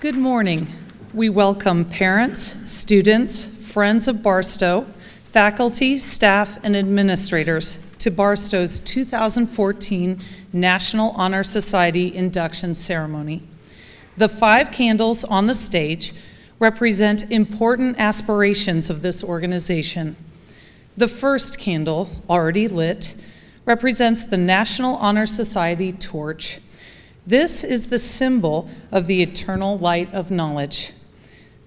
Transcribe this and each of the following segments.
Good morning. We welcome parents, students, friends of Barstow, faculty, staff, and administrators to Barstow's 2014 National Honor Society Induction Ceremony. The 5 candles on the stage represent important aspirations of this organization. The first candle, already lit, represents the National Honor Society torch. This is the symbol of the eternal light of knowledge.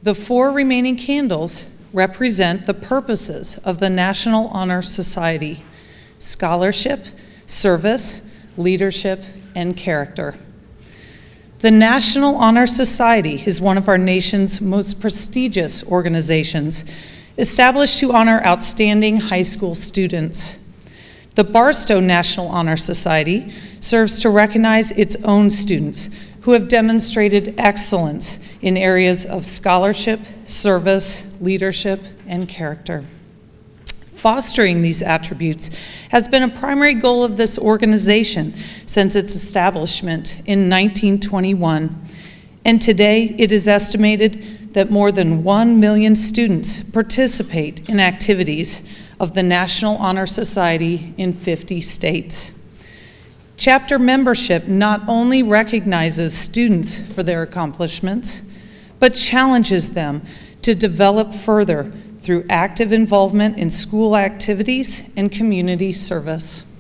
The 4 remaining candles represent the purposes of the National Honor Society: scholarship, service, leadership, and character. The National Honor Society is one of our nation's most prestigious organizations, established to honor outstanding high school students. The Barstow National Honor Society serves to recognize its own students who have demonstrated excellence in areas of scholarship, service, leadership, and character. Fostering these attributes has been a primary goal of this organization since its establishment in 1921, and today it is estimated that more than 1 million students participate in activities of the National Honor Society in 50 states. Chapter membership not only recognizes students for their accomplishments, but challenges them to develop further through active involvement in school activities and community service.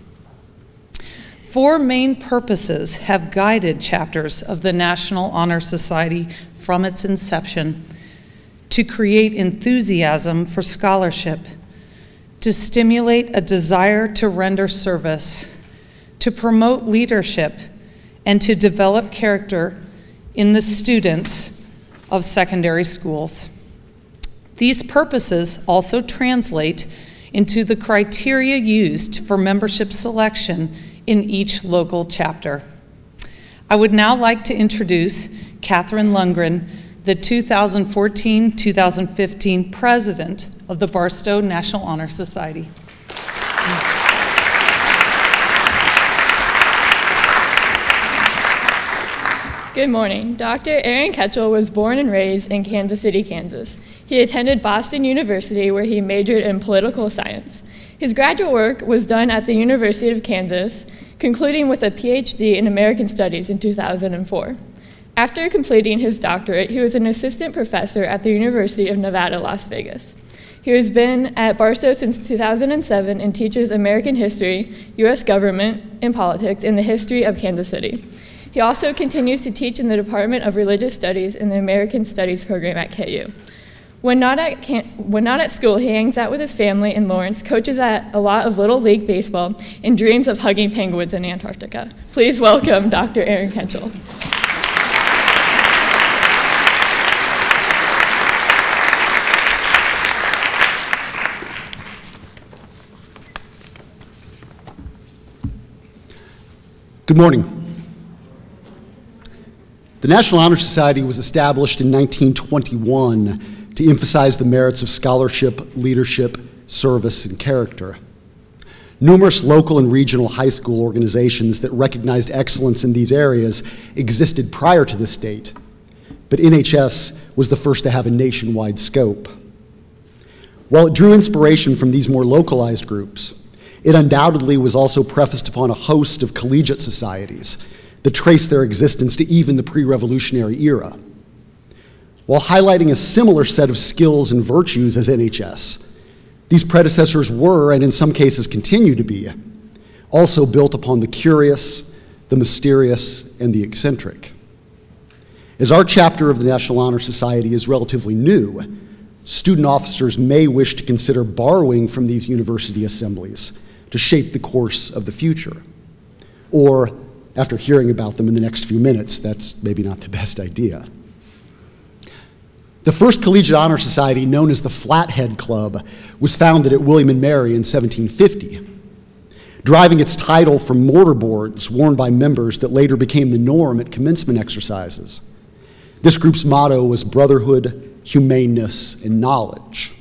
4 main purposes have guided chapters of the National Honor Society from its inception: to create enthusiasm for scholarship, to stimulate a desire to render service, to promote leadership, and to develop character in the students of secondary schools. These purposes also translate into the criteria used for membership selection in each local chapter. I would now like to introduce Catherine Lundgren, the 2014-2015 president of the Barstow National Honor Society. Good morning. Dr. Aaron Ketchel was born and raised in Kansas City, Kansas. He attended Boston University, where he majored in political science. His graduate work was done at the University of Kansas, concluding with a PhD in American Studies in 2004. After completing his doctorate, he was an assistant professor at the University of Nevada, Las Vegas. He has been at Barstow since 2007 and teaches American history, U.S. government, and politics in the history of Kansas City. He also continues to teach in the Department of Religious Studies in the American Studies program at KU. When not at school, he hangs out with his family in Lawrence, coaches at a lot of Little League baseball, and dreams of hugging penguins in Antarctica. Please welcome Dr. Aaron Ketchel. Good morning. The National Honor Society was established in 1921 to emphasize the merits of scholarship, leadership, service, and character. Numerous local and regional high school organizations that recognized excellence in these areas existed prior to this date, but NHS was the first to have a nationwide scope. While it drew inspiration from these more localized groups, it undoubtedly was also prefaced upon a host of collegiate societies that trace their existence to even the pre-revolutionary era. While highlighting a similar set of skills and virtues as NHS, these predecessors were, and in some cases continue to be, also built upon the curious, the mysterious, and the eccentric. As our chapter of the National Honor Society is relatively new, student officers may wish to consider borrowing from these university assemblies to shape the course of the future. Or, after hearing about them in the next few minutes, that's maybe not the best idea. The first collegiate honor society, known as the Flathead Club, was founded at William and Mary in 1750, deriving its title from mortarboards worn by members that later became the norm at commencement exercises. This group's motto was brotherhood, humaneness, and knowledge.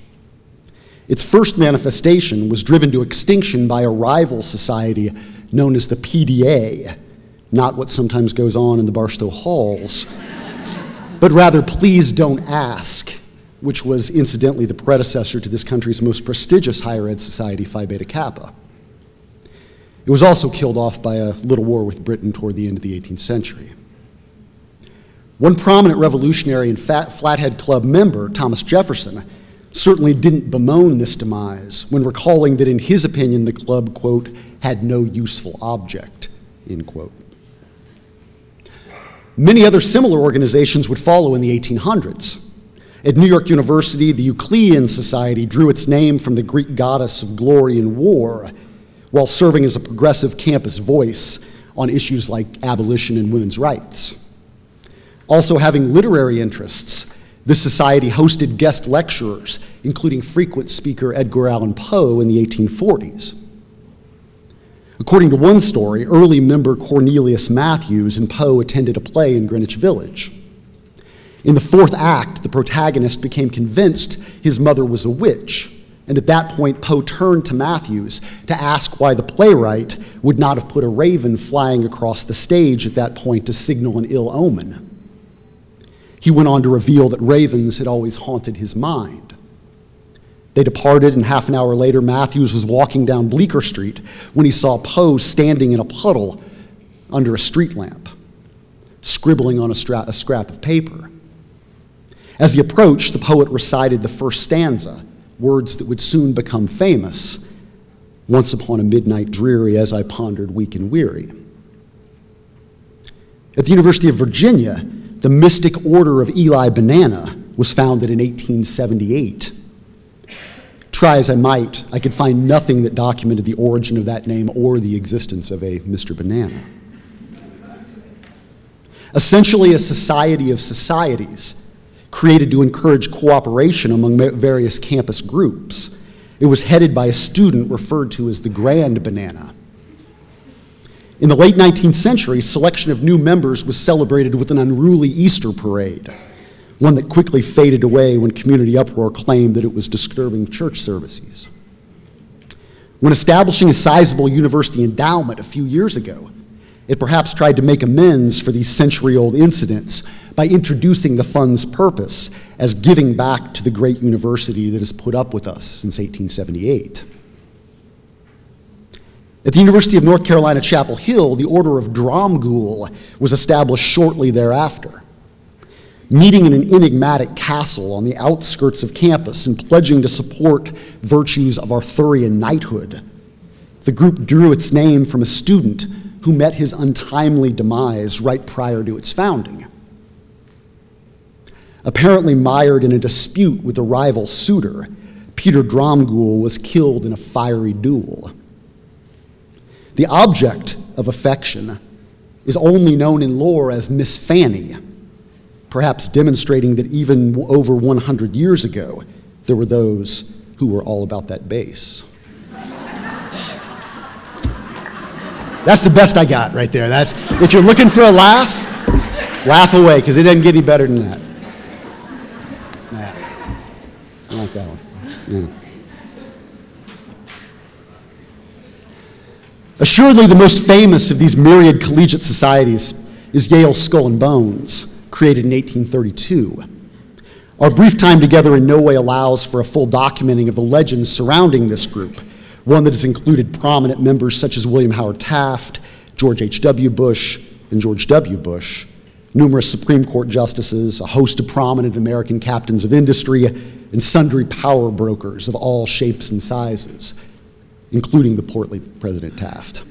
Its first manifestation was driven to extinction by a rival society known as the PDA, not what sometimes goes on in the Barstow halls, but rather Please Don't Ask, which was incidentally the predecessor to this country's most prestigious higher ed society, Phi Beta Kappa. It was also killed off by a little war with Britain toward the end of the 18th century. One prominent revolutionary and Flathead Club member, Thomas Jefferson, certainly didn't bemoan this demise when recalling that in his opinion the club, quote, had no useful object, end quote. Many other similar organizations would follow in the 1800s. At New York University, the Euclidean Society drew its name from the Greek goddess of glory and war, while serving as a progressive campus voice on issues like abolition and women's rights. Also having literary interests, this society hosted guest lecturers, including frequent speaker Edgar Allan Poe in the 1840s. According to one story, early member Cornelius Matthews and Poe attended a play in Greenwich Village. In the fourth act, the protagonist became convinced his mother was a witch, and at that point, Poe turned to Matthews to ask why the playwright would not have put a raven flying across the stage at that point to signal an ill omen. He went on to reveal that ravens had always haunted his mind. They departed, and half an hour later, Matthews was walking down Bleecker Street when he saw Poe standing in a puddle under a street lamp, scribbling on a scrap of paper. As he approached, the poet recited the first stanza, words that would soon become famous. Once upon a midnight dreary, as I pondered weak and weary. At the University of Virginia, the mystic order of Eli Banana was founded in 1878. Try as I might, I could find nothing that documented the origin of that name or the existence of a Mr. Banana. Essentially a society of societies, created to encourage cooperation among various campus groups. It was headed by a student referred to as the Grand Banana. In the late 19th century, selection of new members was celebrated with an unruly Easter parade, one that quickly faded away when community uproar claimed that it was disturbing church services. When establishing a sizable university endowment a few years ago, it perhaps tried to make amends for these century-old incidents by introducing the fund's purpose as giving back to the great university that has put up with us since 1878. At the University of North Carolina, Chapel Hill, the Order of Dromgoole was established shortly thereafter. Meeting in an enigmatic castle on the outskirts of campus and pledging to support virtues of Arthurian knighthood, the group drew its name from a student who met his untimely demise right prior to its founding. Apparently mired in a dispute with a rival suitor, Peter Dromgoole was killed in a fiery duel. The object of affection is only known in lore as Miss Fanny, perhaps demonstrating that even over 100 years ago, there were those who were all about that bass. That's the best I got right there. That's, if you're looking for a laugh, laugh away, because it doesn't get any better than that. Yeah. I like that one. Yeah. Assuredly, the most famous of these myriad collegiate societies is Yale's Skull and Bones, created in 1832. Our brief time together in no way allows for a full documenting of the legends surrounding this group, one that has included prominent members such as William Howard Taft, George H.W. Bush, and George W. Bush, numerous Supreme Court justices, a host of prominent American captains of industry, and sundry power brokers of all shapes and sizes, including the portly President Taft.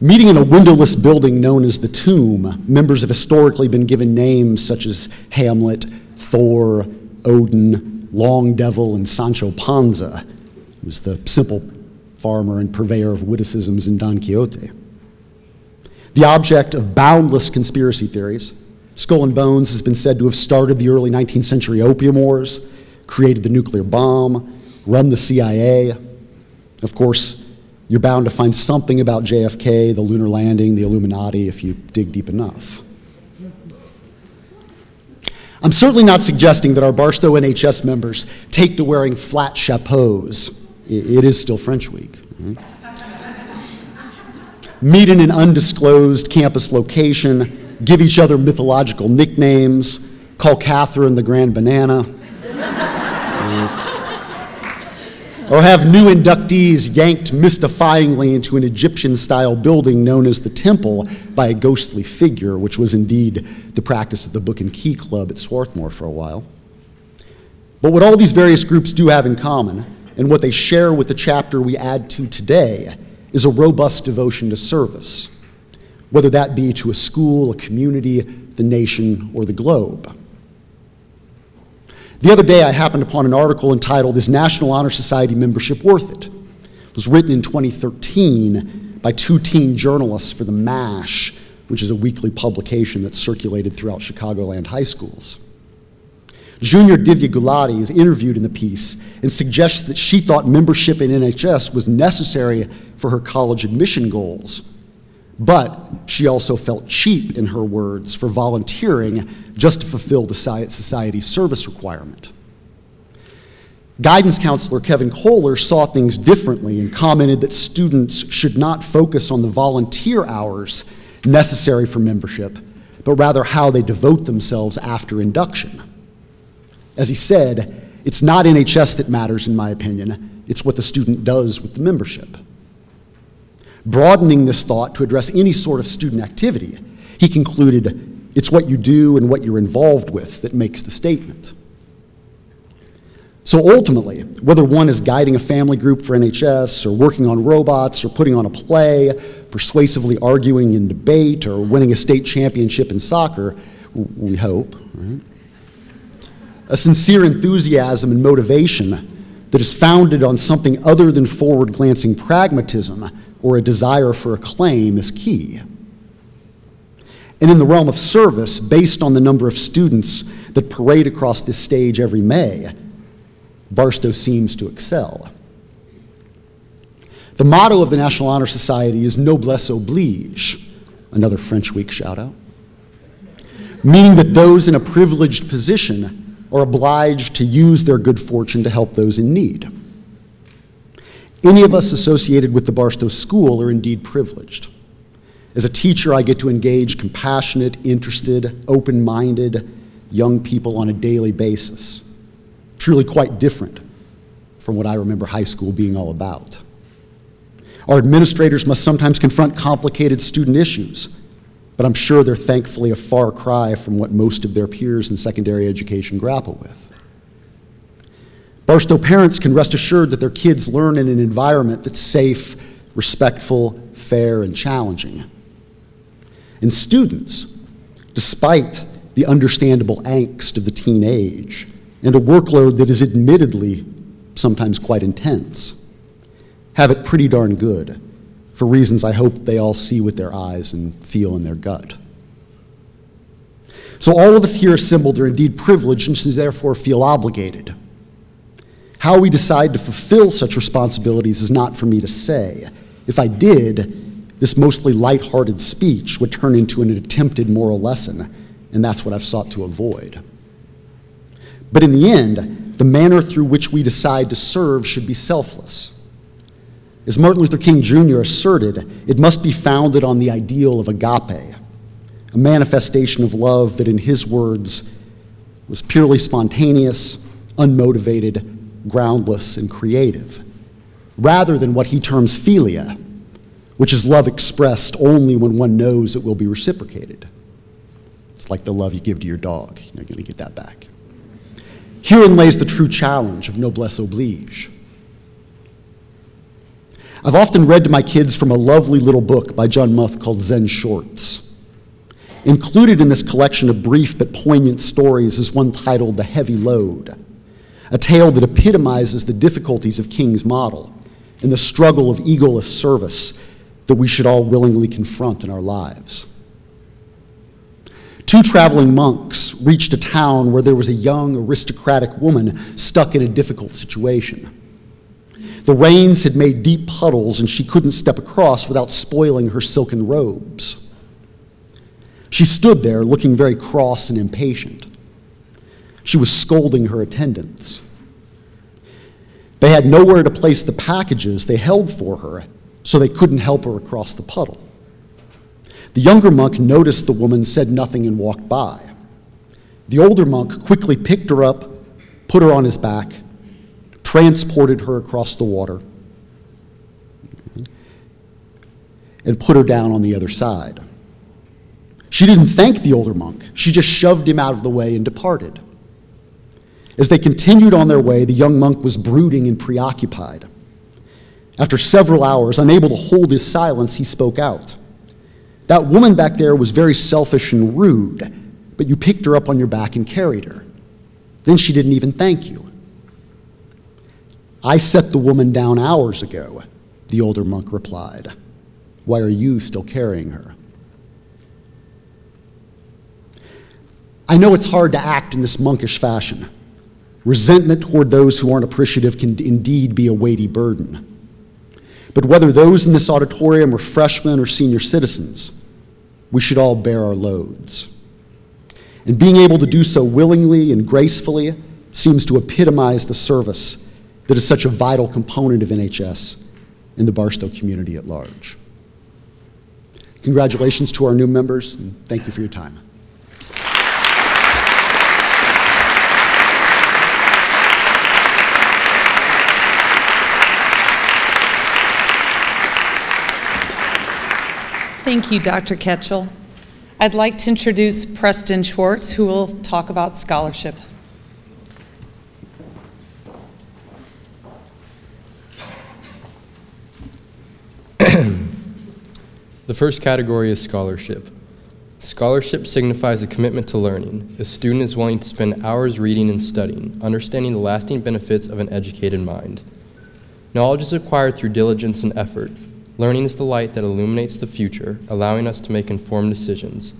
Meeting in a windowless building known as the Tomb, members have historically been given names such as Hamlet, Thor, Odin, Long Devil, and Sancho Panza, who was the simple farmer and purveyor of witticisms in Don Quixote. The object of boundless conspiracy theories, Skull and Bones has been said to have started the early 19th century opium wars, created the nuclear bomb, run the CIA. Of course, you're bound to find something about JFK, the lunar landing, the Illuminati, if you dig deep enough. I'm certainly not suggesting that our Barstow NHS members take to wearing flat chapeaus. It is still French Week. Meet in an undisclosed campus location, give each other mythological nicknames, call Catherine the Grand Banana, or have new inductees yanked mystifyingly into an Egyptian-style building known as the Temple by a ghostly figure, which was indeed the practice of the Book and Key Club at Swarthmore for a while. But what all these various groups do have in common, and what they share with the chapter we add to today, is a robust devotion to service, whether that be to a school, a community, the nation, or the globe. The other day, I happened upon an article entitled, "Is National Honor Society Membership Worth It?" It was written in 2013 by two teen journalists for the MASH, which is a weekly publication that's circulated throughout Chicagoland high schools. Junior Divya Gulati is interviewed in the piece and suggests that she thought membership in NHS was necessary for her college admission goals, but she also felt cheap, in her words, for volunteering just to fulfill the society's service requirement. Guidance counselor Kevin Kohler saw things differently and commented that students should not focus on the volunteer hours necessary for membership, but rather how they devote themselves after induction. As he said, it's not NHS that matters, in my opinion, it's what the student does with the membership. Broadening this thought to address any sort of student activity, he concluded, it's what you do and what you're involved with that makes the statement. So ultimately, whether one is guiding a family group for NHS, or working on robots, or putting on a play, persuasively arguing in debate, or winning a state championship in soccer, we hope, right? A sincere enthusiasm and motivation that is founded on something other than forward-glancing pragmatism or a desire for acclaim is key. And in the realm of service, based on the number of students that parade across this stage every May, Barstow seems to excel. The motto of the National Honor Society is Noblesse Oblige, another French Week shout out, meaning that those in a privileged position are obliged to use their good fortune to help those in need. Any of us associated with the Barstow School are indeed privileged. As a teacher, I get to engage compassionate, interested, open-minded young people on a daily basis, truly quite different from what I remember high school being all about. Our administrators must sometimes confront complicated student issues, but I'm sure they're thankfully a far cry from what most of their peers in secondary education grapple with. Barstow parents can rest assured that their kids learn in an environment that's safe, respectful, fair, and challenging. And students, despite the understandable angst of the teen age and a workload that is admittedly sometimes quite intense, have it pretty darn good, for reasons I hope they all see with their eyes and feel in their gut. So all of us here assembled are indeed privileged and should therefore feel obligated. How we decide to fulfill such responsibilities is not for me to say. If I did, this mostly lighthearted speech would turn into an attempted moral lesson, and that's what I've sought to avoid. But in the end, the manner through which we decide to serve should be selfless. As Martin Luther King Jr. asserted, it must be founded on the ideal of agape, a manifestation of love that, in his words, was purely spontaneous, unmotivated, groundless, and creative, rather than what he terms philia, which is love expressed only when one knows it will be reciprocated. It's like the love you give to your dog. You're going to get that back. Herein lays the true challenge of noblesse oblige. I've often read to my kids from a lovely little book by John Muth called Zen Shorts. Included in this collection of brief but poignant stories is one titled The Heavy Load, a tale that epitomizes the difficulties of King's model and the struggle of egoless service that we should all willingly confront in our lives. Two traveling monks reached a town where there was a young aristocratic woman stuck in a difficult situation. The rains had made deep puddles and she couldn't step across without spoiling her silken robes. She stood there looking very cross and impatient. She was scolding her attendants. They had nowhere to place the packages they held for her, so they couldn't help her across the puddle. The younger monk noticed the woman, said nothing, and walked by. The older monk quickly picked her up, put her on his back, transported her across the water, and put her down on the other side. She didn't thank the older monk. She just shoved him out of the way and departed. As they continued on their way, the young monk was brooding and preoccupied. After several hours, unable to hold his silence, he spoke out. "That woman back there was very selfish and rude, but you picked her up on your back and carried her. Then she didn't even thank you." "I set the woman down hours ago," the older monk replied. "Why are you still carrying her?" I know it's hard to act in this monkish fashion. Resentment toward those who aren't appreciative can indeed be a weighty burden. But whether those in this auditorium are freshmen or senior citizens, we should all bear our loads. And being able to do so willingly and gracefully seems to epitomize the service that is such a vital component of NHS and the Barstow community at large. Congratulations to our new members, and thank you for your time. Thank you, Dr. Ketchel. I'd like to introduce Preston Schwartz, who will talk about scholarship. The first category is scholarship. Scholarship signifies a commitment to learning. A student is willing to spend hours reading and studying, understanding the lasting benefits of an educated mind. Knowledge is acquired through diligence and effort. Learning is the light that illuminates the future, allowing us to make informed decisions.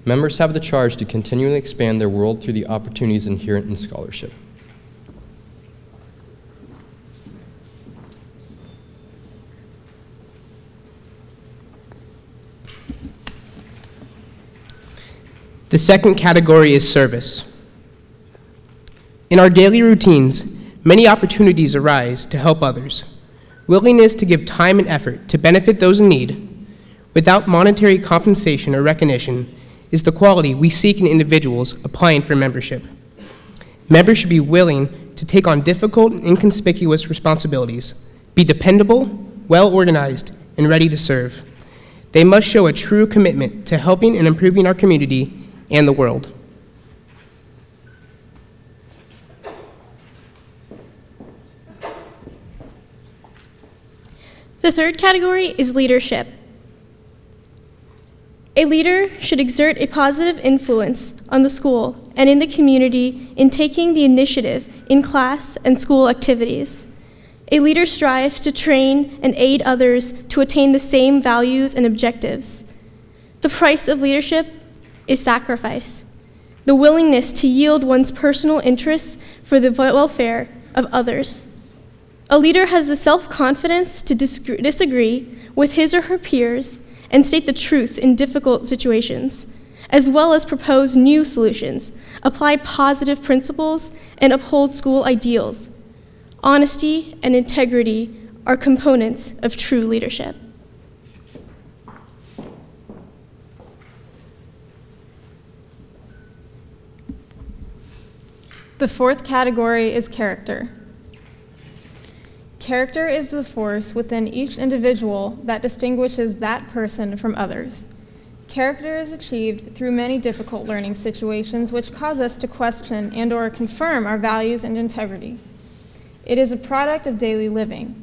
Members have the charge to continually expand their world through the opportunities inherent in scholarship. The second category is service. In our daily routines, many opportunities arise to help others. Willingness to give time and effort to benefit those in need, without monetary compensation or recognition, is the quality we seek in individuals applying for membership. Members should be willing to take on difficult and inconspicuous responsibilities, be dependable, well-organized, and ready to serve. They must show a true commitment to helping and improving our community and the world. The third category is leadership. A leader should exert a positive influence on the school and in the community in taking the initiative in class and school activities. A leader strives to train and aid others to attain the same values and objectives. The price of leadership is sacrifice, the willingness to yield one's personal interests for the welfare of others. A leader has the self-confidence to disagree with his or her peers and state the truth in difficult situations, as well as propose new solutions, apply positive principles, and uphold school ideals. Honesty and integrity are components of true leadership. The fourth category is character. Character is the force within each individual that distinguishes that person from others. Character is achieved through many difficult learning situations which cause us to question and/or confirm our values and integrity. It is a product of daily living,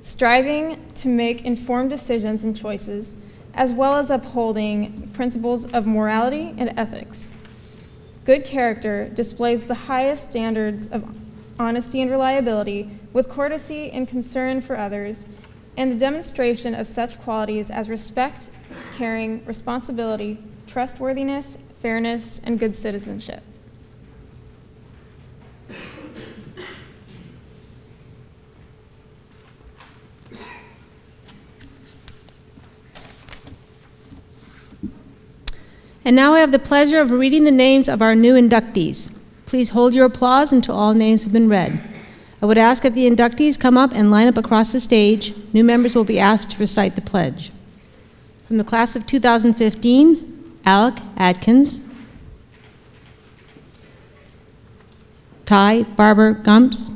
striving to make informed decisions and choices, as well as upholding principles of morality and ethics. Good character displays the highest standards of honesty and reliability, with courtesy and concern for others, and the demonstration of such qualities as respect, caring, responsibility, trustworthiness, fairness, and good citizenship. And now I have the pleasure of reading the names of our new inductees. Please hold your applause until all names have been read. I would ask that the inductees come up and line up across the stage. New members will be asked to recite the pledge. From the class of 2015, Alec Adkins, Ty Barber Gumps,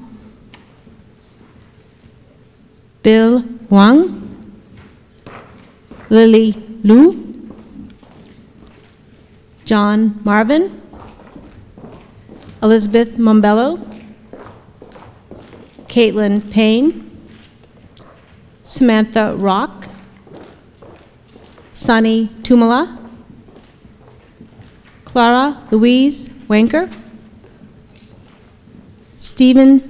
Bill Wang, Lily Liu, John Marvin, Elizabeth Mombello, Caitlin Payne, Samantha Rock, Sunny Tumala, Clara Louise Wanker, Stephen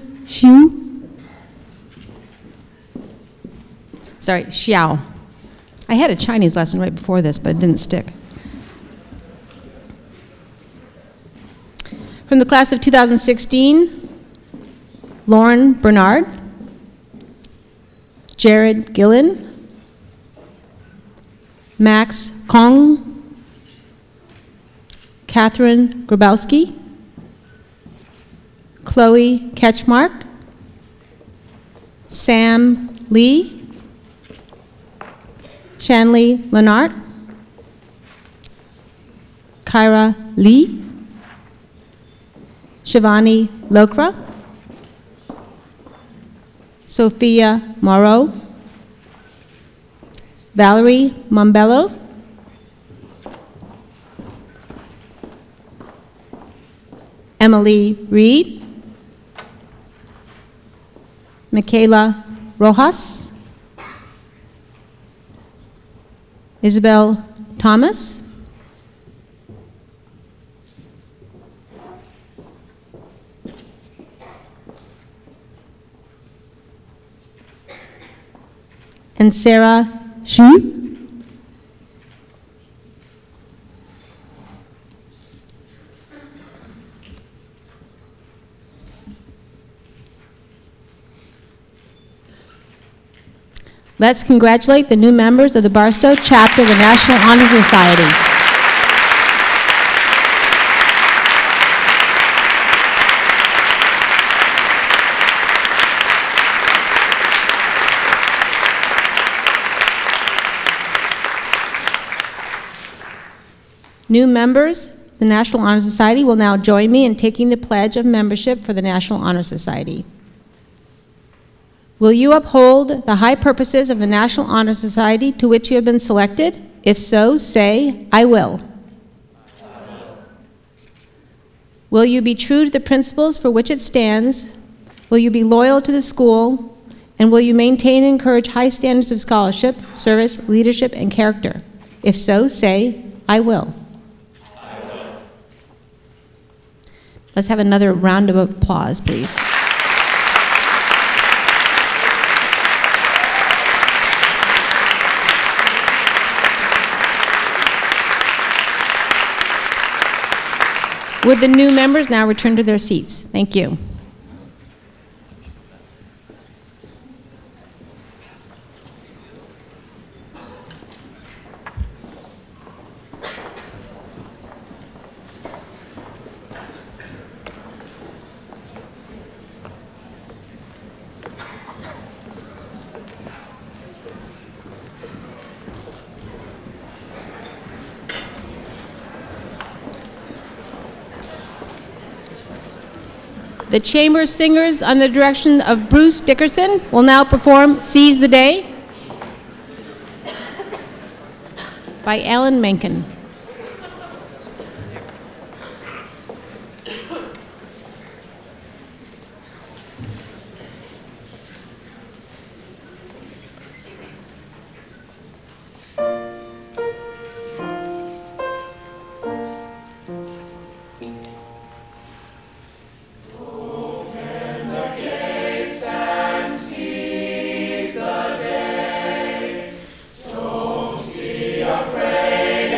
Xiao. I had a Chinese lesson right before this, but it didn't stick. From the class of 2016, Lauren Bernard, Jared Gillen, Max Kong, Catherine Grabowski, Chloe Ketchmark, Sam Lee, Shanley Lenart, Kyra Lee, Shivani Lokra, Sophia Moreau, Valerie Mombello, Emily Reed, Michaela Rojas, Isabel Thomas, and Sarah Xu. Let's congratulate the new members of the Barstow chapter of the National Honor Society. New members, the National Honor Society, will now join me in taking the pledge of membership for the National Honor Society. Will you uphold the high purposes of the National Honor Society to which you have been selected? If so, say, I will. Will you be true to the principles for which it stands? Will you be loyal to the school? And will you maintain and encourage high standards of scholarship, service, leadership, and character? If so, say, I will. Let's have another round of applause, please. Would the new members now return to their seats? Thank you. The chamber singers, under the direction of Bruce Dickerson, will now perform Seize the Day by Alan Menken. Afraid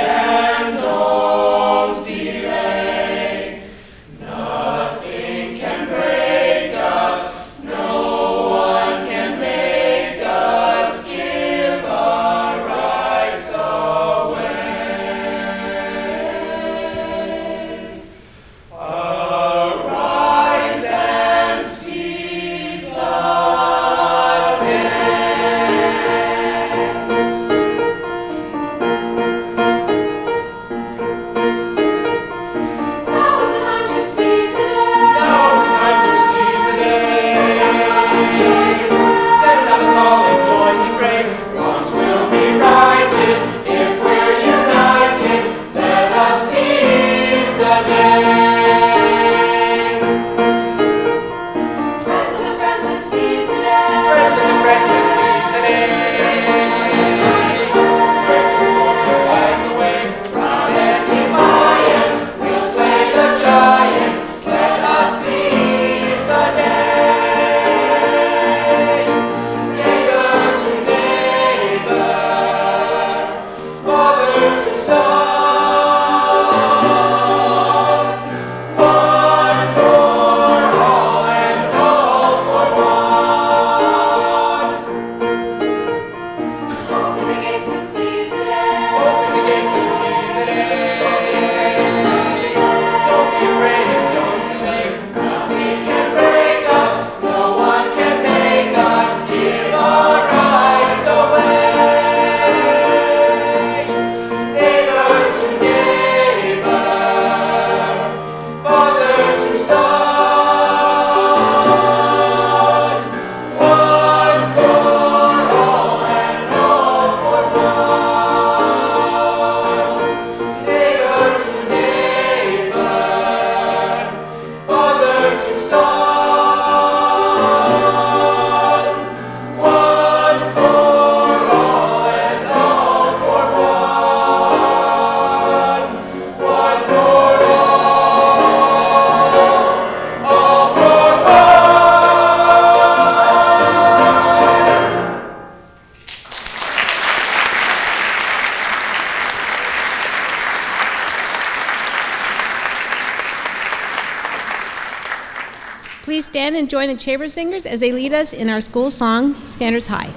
Please stand and join the chamber singers as they lead us in our school song, Standards High.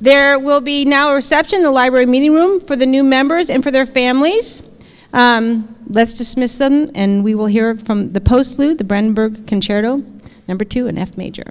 There will be now a reception in the library meeting room for the new members and for their families. Let's dismiss them, and we will hear from the postlude, the Brandenburg Concerto, number 2 in F major.